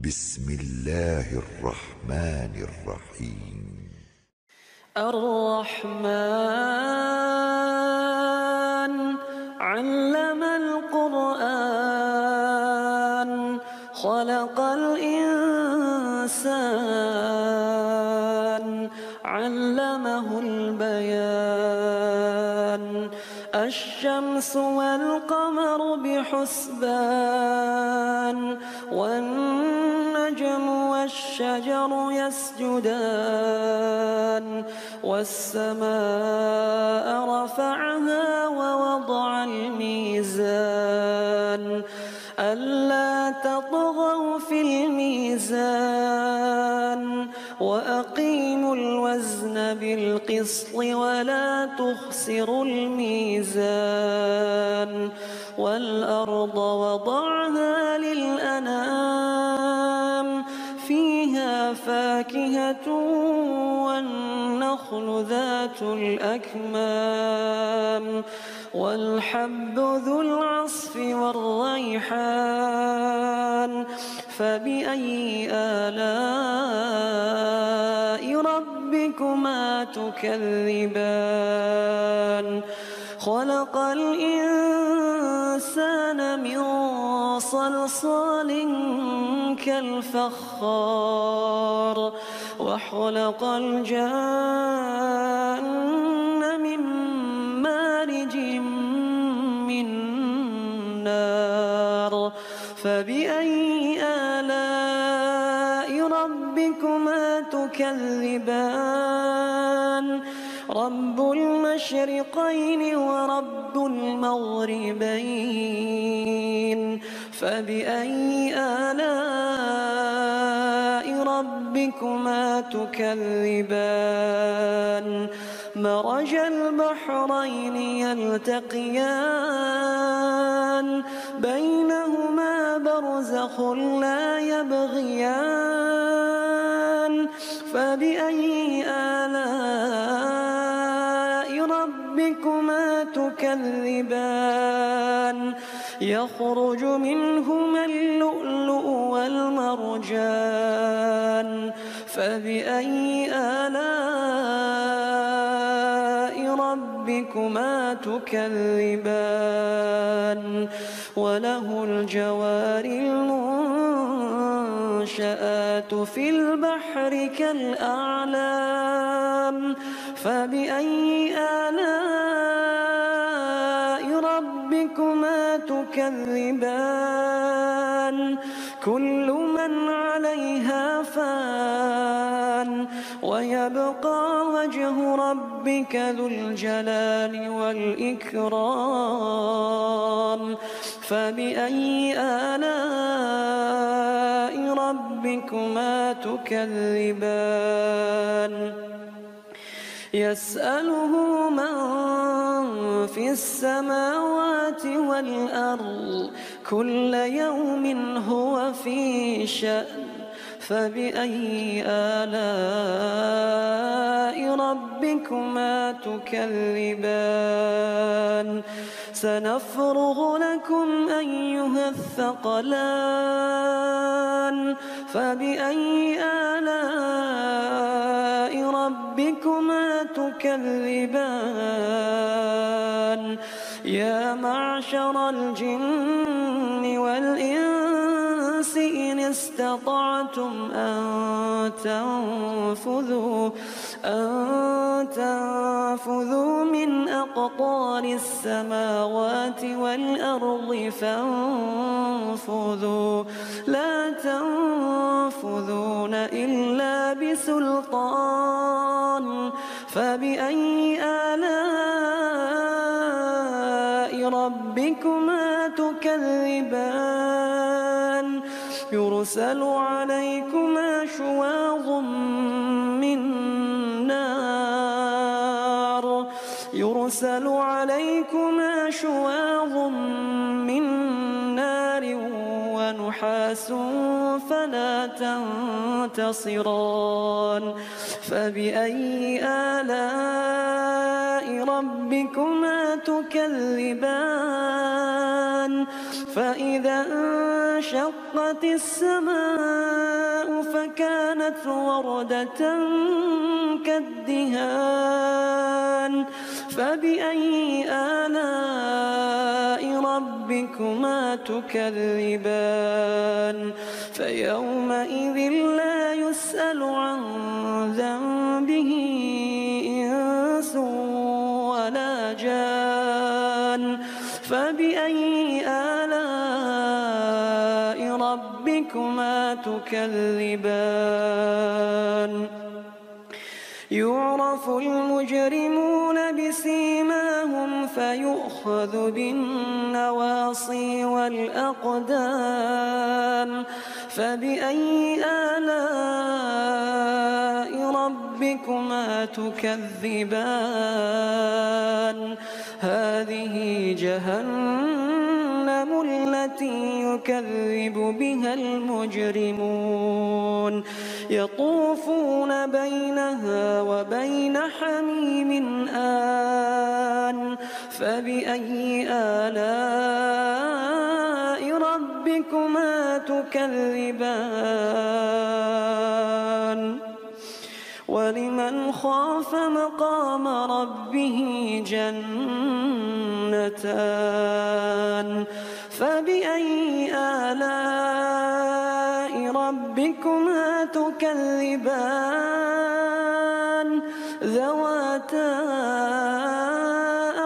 بسم الله الرحمن الرحيم. الرحمن علم القرآن خلق الإنسان علمه البيان الشمس والقمر بحسبان والنجم والشجر يسجدان والسماء رفعها ووضع الميزان ألا تطغوا في الميزان وأقيموا الوزن بالقسط ولا تخسروا الميزان والأرض وضعها للأنام فيها فاكهة والنخل ذات الأكمام والحب ذو العصف والريحان فبأي آلاء ربكما تكذبان خلق الإنسان من صلصال كالفخار وخلق الجان من مارج من نار فبأي آلاء ربكما تكذبان رب المشرقين ورب المغربين فبأي آلاء ربكما تكذبان مرج البحرين يلتقيان بينهما برزخ لا يبغيان فبأي آلاء ربكما تكذبان يخرج منهما اللؤلؤ والمرجان فبأي آلاء ربكما تكذبان وله الجوار المنشآت في البحر كالأعلام فبأي آلاء ربكما تكذبان كل من عليها فان ويبقى وجه ربك ذو الجلال والإكرام فبأي آلاء ربكما تكذبان يسأله من في السماوات والأرض كل يوم هو في شأن فبأي آلاء ربكما تكذبان سنفرغ لكم أيها الثقلان فبأي آلاء ربكما تكذبان يا معشر الجن والإنس إن استطعتم أن تنفذوا من أقطار السماوات والأرض فانفذوا لا تنفذون إلا بسلطان فبأي آلاء ربكما تكذبان يرسل عليكما شواظ من نار ونحاس فلا تنتصران فبأي آلاء ربكما تكذبان فإذا انشقت السماء فكانت وردة كالدهان فبأي آلاء ربكما تكذبان فيومئذ لا يسأل عن ذنبه إنس ولا جان فبأي آلاء ربكما تكذبان يعرف المجرمون بسيماهم فيؤخذ بالنواصي والأقدام فبأي آلاء ربكما تكذبان هذه جهنم التي يكذب بها المجرمون يطوفون بينها وبين حميم آن فبأي آلاء ربكما تكذبان ولمن خاف مقام ربه جنتان فبأي آلاء ربكما تكذبان ذواتا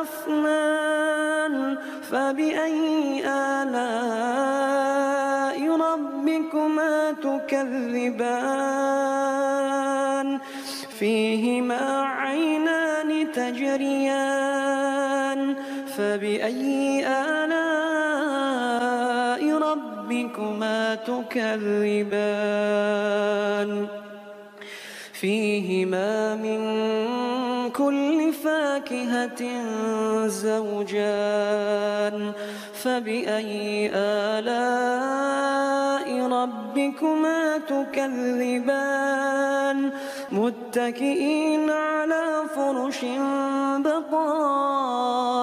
أفنان فبأي آلاء ربكما تكذبان فيهما عينان تجريان فبأي آلاء ربكما تكذبان فيهما من كل فاكهة زوجان فبأي آلاء ربكما تكذبان متكئين على فرش بطائنها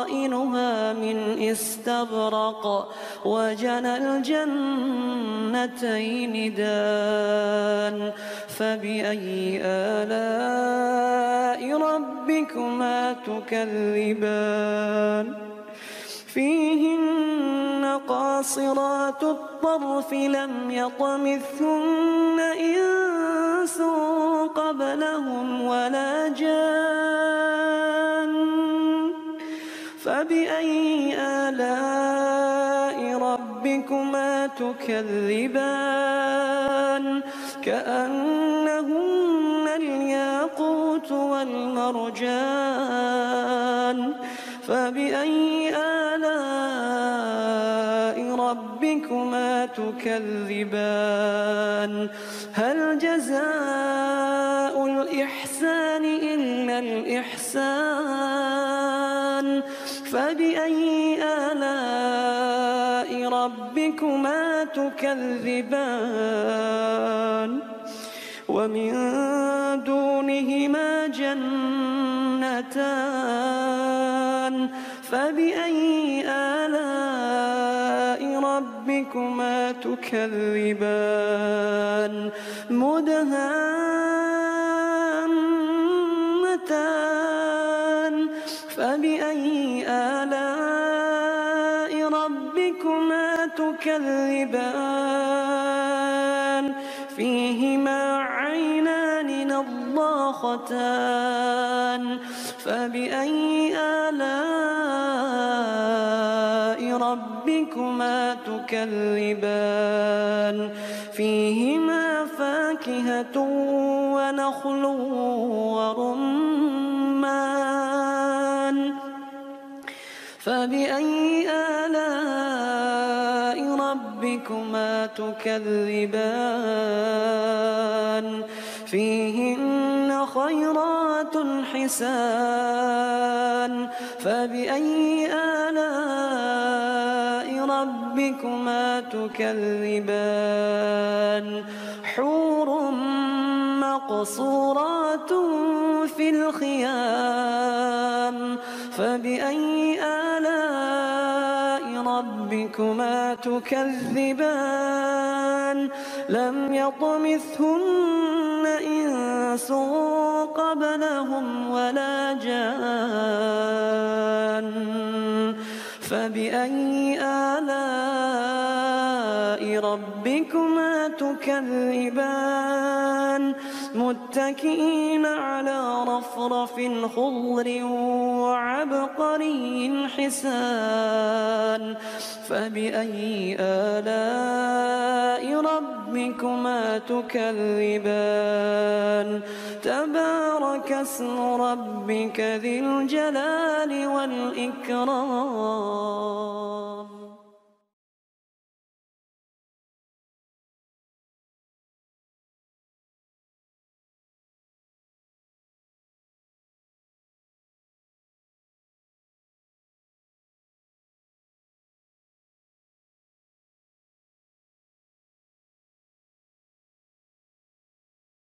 من استبرق وجنى الجنتين دان فبأي آلاء ربكما تكذبان فيهن قاصرات الطرف لم يطمثهن إنس قبلهم ولا جان فبأي آلاء ربكما تكذبان كأنهن الياقوت والمرجان فبأي آلاء ربكما تكذبان هل جزاء الإحسان إلا الإحسان فبأي آلاء ربكما تكذبان ومن دونهما جنتان فبأي آلاء ربكما تكذبان مدهامتان فبأي آلاء ربكما تكذبان فيهما عينان نضاختان فبأي آلاء ربكما تكذبان فيهما فاكهة ونخل ورمان فبأي آلاء ربكما تكذبان فيهن خيرات حسان فبأي آلاء ربكما تكذبان حور مقصورات في الخيام فبأي آلاء ربكما تكذبان لم يطمثهن إنس قبلهم ولا جان فبأي آلاء ربكما تكذبان متكئين على رفرف خضر وعبقري حسان فبأي آلاء ربكما تكذبان تبارك اسم ربك ذي الجلال والإكرام